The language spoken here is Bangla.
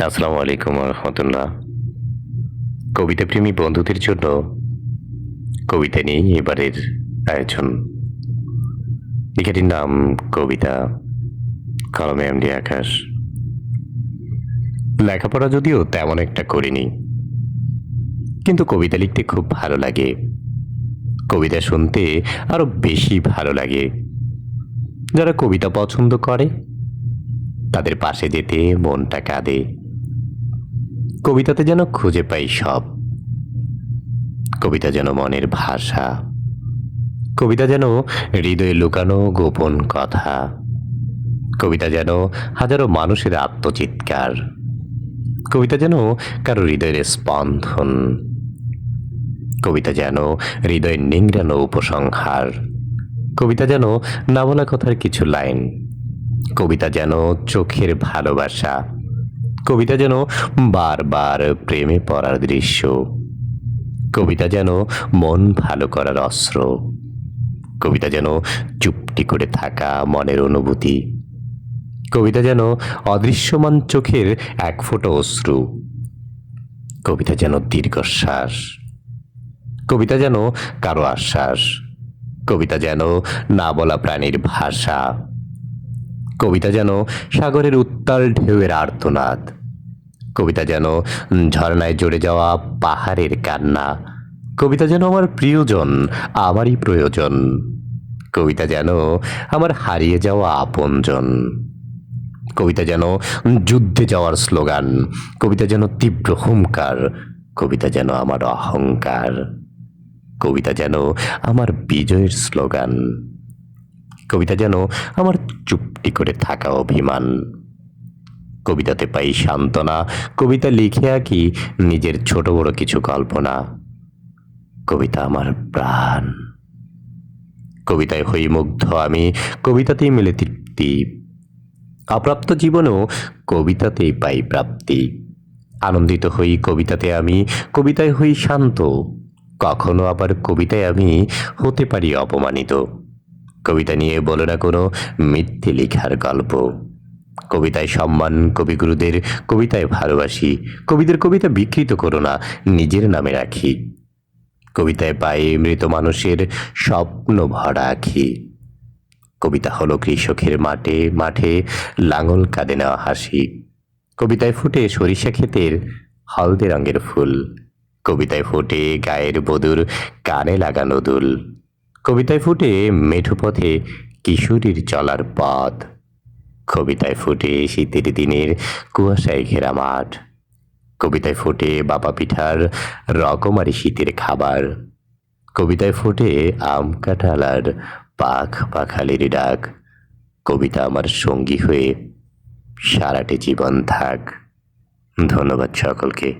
আসসালামু আলাইকুম রহমতুল্লাহ। কবিতাপ্রেমী বন্ধুদের জন্য কবিতা নিয়েই এবারের আয়োজন। লেখাটির নাম কবিতা, কলমে এমডি আকাশ। লেখাপড়া যদিও তেমন একটা করিনি, কিন্তু কবিতা লিখতে খুব ভালো লাগে। কবিতা শুনতে আরো বেশি ভালো লাগে। যারা কবিতা পছন্দ করে তাদের পাশে যেতে মনটা কাঁদে। কবিতাতে যেন খুঁজে পাই সব। কবিতা যেন মনের ভাষা। কবিতা যেন হৃদয়ে লুকানো গোপন কথা। কবিতা যেন হাজারো মানুষের আত্মচিৎকার। কবিতা যেন কারো হৃদয়ের স্পন্দন। কবিতা যেন হৃদয়ের নিংড়ানো উপসংহার। কবিতা যেন না বলা কথার কিছু লাইন। কবিতা যেন চোখের ভালোবাসা। কবিতা যেন বারবার প্রেমে পড়ার দৃশ্য। কবিতা যেন মন ভালো করার অস্ত্র। কবিতা যেন চুপটি করে থাকা মনের অনুভূতি। কবিতা যেন অদৃশ্যমান চোখের এক ফোঁটা অশ্রু। কবিতা যেন দীর্ঘশ্বাস। কবিতা যেন কারো আশ্বাস। কবিতা যেন না বলা প্রাণীর ভাষা। কবিতা যেন সাগরের উত্তাল ঢেউয়ের আর্তনাদ। কবিতা যেন ঝর্ণায় জড়ে যাওয়া পাহাড়ের কান্না। কবিতা যেন আমার প্রিয়জন, আমারই প্রয়োজন। কবিতা যেন আমার হারিয়ে যাওয়া আপনজন। কবিতা যেন যুদ্ধে যাওয়ার স্লোগান। কবিতা যেন তীব্র হুঙ্কার। কবিতা যেন আমার অহংকার। কবিতা যেন আমার বিজয়ের স্লোগান। কবিতা যেন আমার চুপটি করে থাকা অভিমান। কবিতাতে পাই সান্ত্বনা। কবিতা লিখে আঁকি নিজের ছোট বড় কিছু কল্পনা। কবিতা আমার প্রাণ। কবিতায় হই মুগ্ধ আমি, কবিতাতেই মেলে তৃপ্তি। অপ্রাপ্ত জীবনেও কবিতাতেই পাই প্রাপ্তি। আনন্দিত হই কবিতাতে আমি, কবিতায় হই শান্ত। কখনো আবার কবিতায় আমি হতে পারি অপমানিত। কবিতা নিয়ে বলো না কোনো মিথ্যে লেখার গল্প। কবিতায় সম্মান কবিগুরুদের, কবিতায় ভালোবাসি। কবিদের কবিতা বিকৃত করো না, নিজের নামে রাখি। কবিতায় পাই মৃত মানুষের স্বপ্ন ভরা আঁখি। কবিতা হলো কৃষকের মাঠে মাঠে লাঙল কাঁদে নেওয়া হাসি। কবিতায় ফুটে সরিষা ক্ষেতের হলদে রঙের ফুল। কবিতায় ফুটে গায়ের বধূর কানে লাগানো দুল। কবিতায় ফুটে মেঠো পথে কিশোরীর চলার পথ। কবিতায় ফুটে শীতের দিনের কুয়াশায় ঘেরা মাঠ। কবিতায় ফুটে বাবা পিঠার রকমারি শীতের খাবার। কবিতায় ফুটে আম কাঁঠাল আর পাখ পাখালির ডাক। কবিতা আমার সঙ্গী হয়ে সারাটি জীবন থাক। ধন্যবাদ সকলকে।